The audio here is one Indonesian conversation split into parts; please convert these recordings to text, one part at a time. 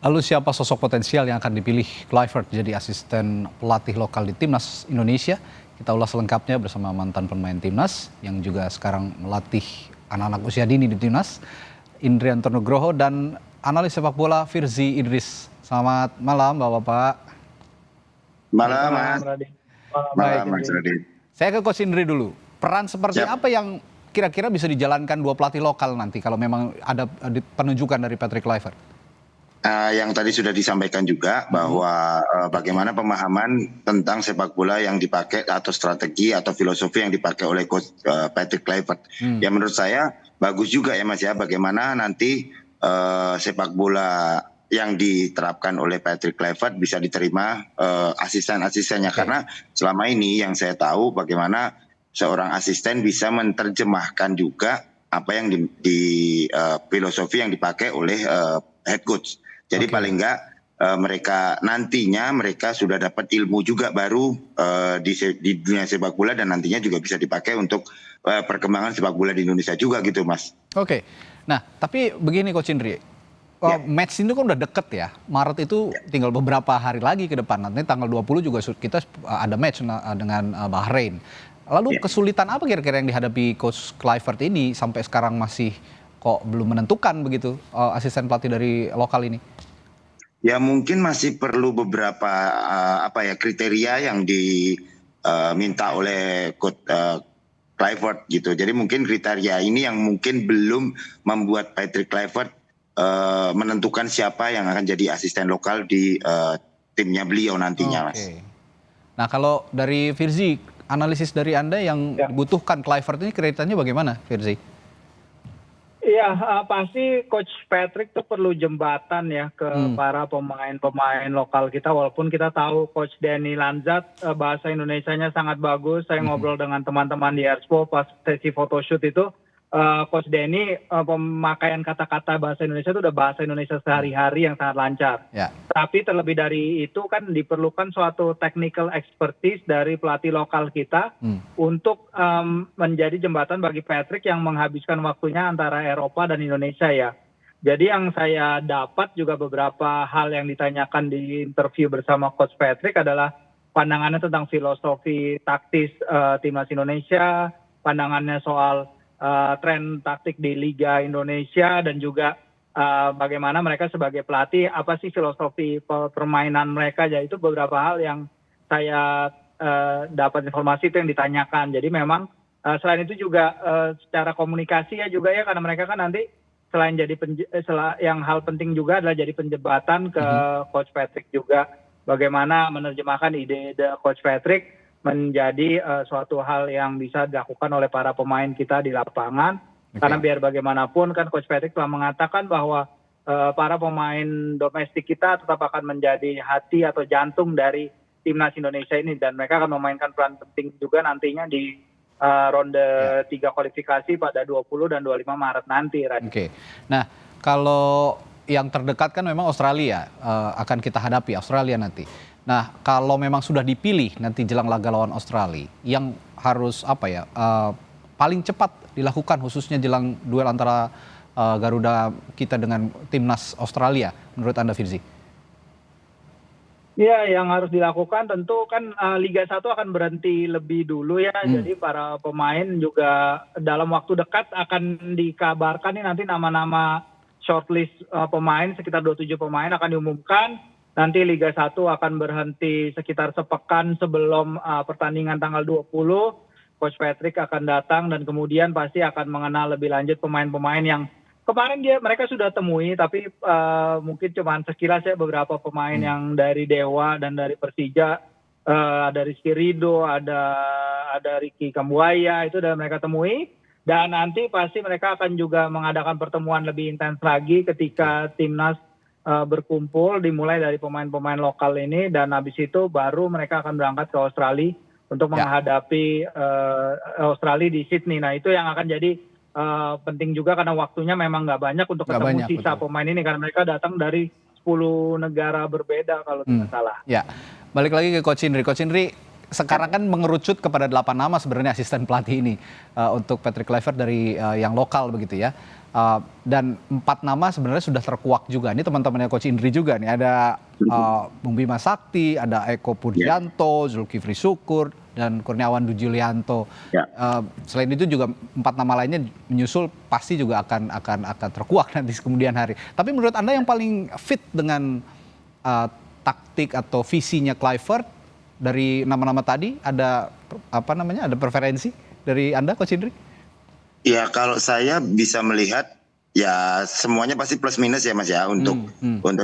Lalu siapa sosok potensial yang akan dipilih Kluivert jadi asisten pelatih lokal di Timnas Indonesia? Kita ulas lengkapnya bersama mantan pemain Timnas yang juga sekarang melatih anak-anak usia dini di Timnas, Indrianto Nugroho, dan analis sepak bola Firzi Idris. Selamat malam Bapak-Bapak. Malam, Mas. Baik, Mas Radit. saya ke Coach Indri dulu. Peran seperti Siap. apa yang kira-kira bisa dijalankan dua pelatih lokal nanti kalau memang ada penunjukan dari Patrick Kluivert? Yang tadi sudah disampaikan juga bahwa bagaimana pemahaman tentang sepak bola yang dipakai atau strategi atau filosofi yang dipakai oleh Coach Patrick Kluivert. Ya menurut saya bagus juga ya Mas ya, bagaimana nanti sepak bola yang diterapkan oleh Patrick Kluivert bisa diterima asisten-asistennya. Karena selama ini yang saya tahu bagaimana seorang asisten bisa menerjemahkan juga apa yang di filosofi yang dipakai oleh head coach. Jadi paling enggak mereka sudah dapat ilmu juga baru di dunia sepak bola, dan nantinya juga bisa dipakai untuk perkembangan sepak bola di Indonesia juga gitu, Mas. Oke. Nah, tapi begini Coach Indri. Match ini kan udah deket ya. Maret itu tinggal beberapa hari lagi ke depan. Nanti tanggal 20 juga kita ada match dengan Bahrain. Lalu kesulitan apa kira-kira yang dihadapi Coach Kluivert ini sampai sekarang masih kok belum menentukan begitu asisten pelatih dari lokal ini? Ya mungkin masih perlu beberapa kriteria yang diminta oleh Coach Kluivert gitu. Jadi mungkin kriteria ini yang mungkin belum membuat Patrick Kluivert menentukan siapa yang akan jadi asisten lokal di timnya beliau nantinya, Mas. Nah kalau dari Firzi, analisis dari Anda yang dibutuhkan Kluivert ini kriterianya bagaimana, Firzi? Iya, pasti Coach Patrick tuh perlu jembatan ya ke para pemain-pemain lokal kita. Walaupun kita tahu Coach Danny Lanzat bahasa Indonesianya sangat bagus. Saya ngobrol dengan teman-teman di Expo pas sesi photoshoot itu. Coach Danny pemakaian kata-kata bahasa Indonesia itu udah bahasa Indonesia sehari-hari yang sangat lancar. Tapi terlebih dari itu kan diperlukan suatu technical expertise dari pelatih lokal kita untuk menjadi jembatan bagi Patrick yang menghabiskan waktunya antara Eropa dan Indonesia ya. Jadi yang saya dapat juga beberapa hal yang ditanyakan di interview bersama Coach Patrick adalah pandangannya tentang filosofi taktis timnas Indonesia, pandangannya soal tren taktik di Liga Indonesia, dan juga bagaimana mereka sebagai pelatih, apa sih filosofi permainan mereka. Jadi itu beberapa hal yang saya dapat informasi itu yang ditanyakan. Jadi memang selain itu juga secara komunikasi ya juga ya, karena mereka kan nanti selain jadi yang hal penting juga adalah jadi penjembatan ke Coach Patrick juga, bagaimana menerjemahkan ide Coach Patrick menjadi suatu hal yang bisa dilakukan oleh para pemain kita di lapangan. Karena biar bagaimanapun kan Coach Patrick telah mengatakan bahwa para pemain domestik kita tetap akan menjadi hati atau jantung dari timnas Indonesia ini, dan mereka akan memainkan peran penting juga nantinya di ronde 3 kualifikasi pada 20 dan 25 Maret nanti. Nah kalau yang terdekat kan memang Australia, akan kita hadapi Australia nanti. Nah, kalau memang sudah dipilih nanti jelang laga lawan Australia, yang harus paling cepat dilakukan khususnya jelang duel antara Garuda kita dengan timnas Australia, menurut Anda, Firzi? Ya, yang harus dilakukan tentu kan Liga 1 akan berhenti lebih dulu ya. Jadi para pemain juga dalam waktu dekat akan dikabarkan nih nanti nama-nama shortlist pemain, sekitar 27 pemain akan diumumkan. Nanti Liga 1 akan berhenti sekitar sepekan sebelum pertandingan tanggal 20. Coach Patrick akan datang dan kemudian pasti akan mengenal lebih lanjut pemain-pemain yang kemarin mereka sudah temui, tapi mungkin cuma sekilas ya, beberapa pemain yang dari Dewa dan dari Persija, ada Rizky Ridho, ada Ricky Kambuaya, itu sudah mereka temui. Dan nanti pasti mereka akan juga mengadakan pertemuan lebih intens lagi ketika timnas berkumpul, dimulai dari pemain-pemain lokal ini, dan habis itu baru mereka akan berangkat ke Australia untuk menghadapi Australia di Sydney. Nah itu yang akan jadi penting juga karena waktunya memang nggak banyak untuk ketemu sisa pemain ini, karena mereka datang dari 10 negara berbeda kalau tidak salah. Ya, balik lagi ke Coach Indri. Coach Indri, sekarang kan mengerucut kepada 8 nama sebenarnya asisten pelatih ini untuk Patrick Kluivert dari yang lokal begitu ya. Dan 4 nama sebenarnya sudah terkuak juga. Ini teman-temannya Coach Indri juga nih. Ada Bung Bima Sakti, ada Eko Purjanto, Zulkifli Syukur, dan Kurniawan Dujulianto. Selain itu juga 4 nama lainnya menyusul, pasti juga akan terkuak nanti kemudian hari. Tapi menurut Anda yang paling fit dengan taktik atau visinya Kluivert dari nama-nama tadi, ada ada preferensi dari Anda, Coach Indri? Ya, kalau saya bisa melihat ya semuanya pasti plus minus ya Mas ya untuk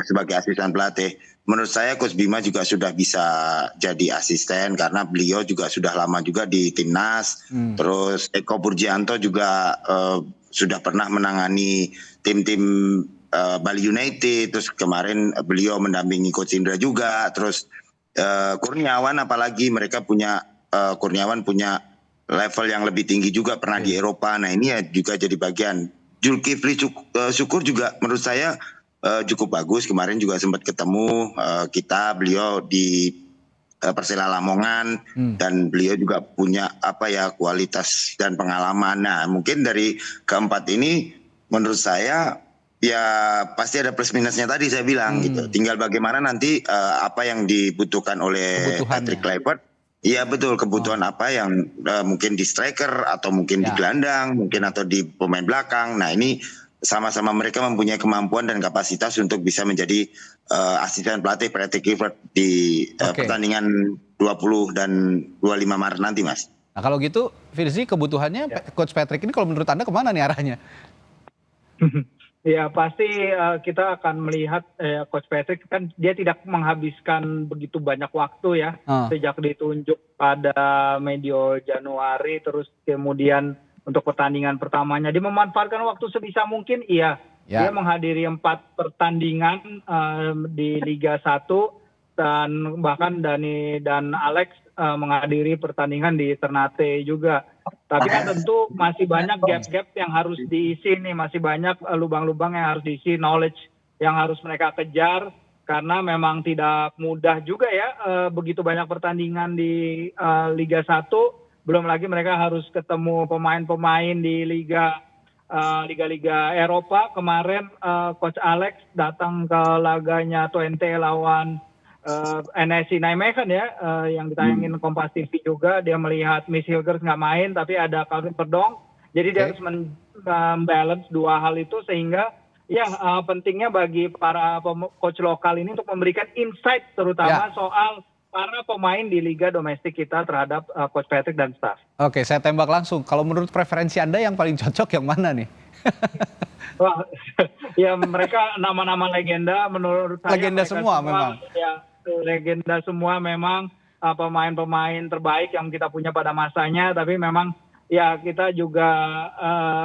sebagai asisten pelatih. Menurut saya Coach Bima juga sudah bisa jadi asisten karena beliau juga sudah lama juga di timnas. Terus Eko Purjanto juga sudah pernah menangani tim-tim Bali United. Terus kemarin beliau mendampingi Coach Indra juga. Terus Kurniawan, apalagi mereka punya Kurniawan punya level yang lebih tinggi juga, pernah di Eropa. Nah ini ya juga jadi bagian. Zulkifli Syukur juga menurut saya cukup bagus. Kemarin juga sempat ketemu beliau di Persela Lamongan, dan beliau juga punya kualitas dan pengalaman. Nah mungkin dari keempat ini menurut saya ya pasti ada plus minusnya tadi saya bilang gitu. Tinggal bagaimana nanti apa yang dibutuhkan oleh Patrick Kluivert. Iya betul, kebutuhan apa yang mungkin di striker atau mungkin di gelandang, mungkin atau di pemain belakang. Nah ini sama-sama mereka mempunyai kemampuan dan kapasitas untuk bisa menjadi asisten pelatih Patrick Kluivert di pertandingan 20 dan 25 Maret nanti, Mas. Nah kalau gitu, Firzi, kebutuhannya Coach Patrick ini kalau menurut Anda kemana nih arahnya? Ya pasti kita akan melihat Coach Patrick kan dia tidak menghabiskan begitu banyak waktu ya sejak ditunjuk pada medio Januari, terus kemudian untuk pertandingan pertamanya dia memanfaatkan waktu sebisa mungkin. Dia menghadiri 4 pertandingan di Liga 1 dan bahkan Dani dan Alex menghadiri pertandingan di Ternate juga. Tapi kan tentu masih banyak gap-gap yang harus diisi nih, masih banyak lubang-lubang yang harus diisi, knowledge yang harus mereka kejar, karena memang tidak mudah juga ya begitu banyak pertandingan di Liga 1, belum lagi mereka harus ketemu pemain-pemain di liga-liga Eropa. Kemarin Coach Alex datang ke laganya Twente lawan NSC Nijmegen ya, yang ditayangin Kompas TV juga. Dia melihat Miss Hilgers nggak main, tapi ada Calvin Verdonk. Jadi dia harus membalance dua hal itu, sehingga pentingnya bagi para coach lokal ini untuk memberikan insight terutama soal para pemain di liga domestik kita terhadap Coach Patrick dan staff. Oke, saya tembak langsung. Kalau menurut preferensi Anda yang paling cocok yang mana nih? Wah, ya mereka nama-nama legenda menurut saya. Legenda semua memang. Ya, legenda semua memang, pemain-pemain terbaik yang kita punya pada masanya. Tapi memang ya kita juga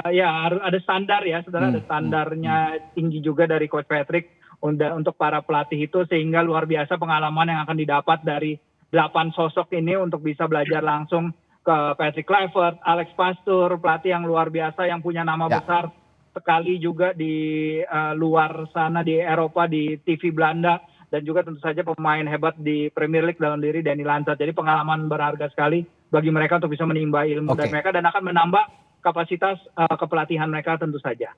harus ada standar ya, saudara. Ada standarnya tinggi juga dari Coach Patrick untuk para pelatih itu, sehingga luar biasa pengalaman yang akan didapat dari 8 sosok ini untuk bisa belajar langsung ke Patrick Kluivert, Alex Pastoor, pelatih yang luar biasa yang punya nama besar sekali juga di luar sana, di Eropa, di TV Belanda, dan juga tentu saja pemain hebat di Premier League dalam diri Dani Lanzat. Jadi pengalaman berharga sekali bagi mereka untuk bisa menimba ilmu dari mereka dan akan menambah kapasitas kepelatihan mereka tentu saja.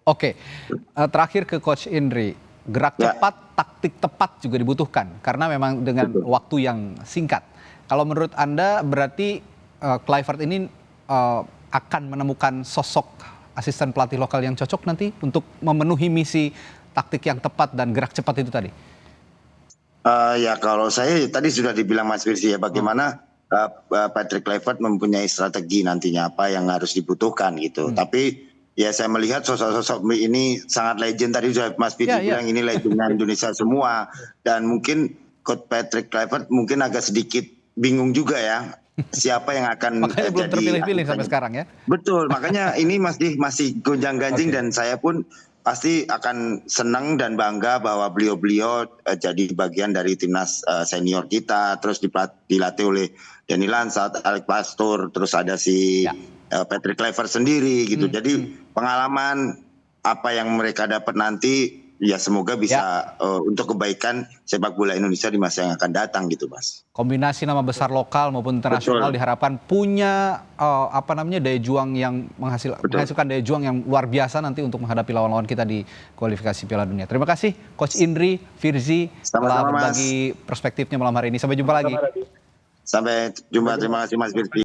Terakhir ke Coach Indri, gerak cepat, taktik tepat juga dibutuhkan karena memang dengan waktu yang singkat. Kalau menurut Anda berarti Kluivert ini akan menemukan sosok asisten pelatih lokal yang cocok nanti untuk memenuhi misi taktik yang tepat dan gerak cepat itu tadi? Ya kalau saya tadi sudah dibilang Mas Firzi ya, bagaimana Patrick Kluivert mempunyai strategi nantinya apa yang harus dibutuhkan gitu. Tapi ya saya melihat sosok-sosok ini sangat legend, tadi sudah Mas Firzi bilang ini legendnya Indonesia semua, dan mungkin Coach Patrick Kluivert mungkin agak sedikit bingung juga ya siapa yang akan makanya belum terpilih-pilih sampai sekarang ya. Betul, makanya ini masih gonjang-ganjing dan saya pun pasti akan senang dan bangga bahwa beliau jadi bagian dari timnas senior kita, terus dilatih oleh Dani Lanzat, Alex Pastoor, terus ada si Patrick Kluivert sendiri gitu. Jadi pengalaman apa yang mereka dapat nanti ya semoga bisa untuk kebaikan sepak bola Indonesia di masa yang akan datang gitu, Mas. Kombinasi nama besar lokal maupun internasional diharapkan punya daya juang yang menghasilkan daya juang yang luar biasa nanti untuk menghadapi lawan-lawan kita di kualifikasi Piala Dunia. Terima kasih Coach Indri, Firzi telah berbagi perspektifnya malam hari ini. Sampai jumpa lagi. Sampai jumpa, terima kasih Mas Firzi.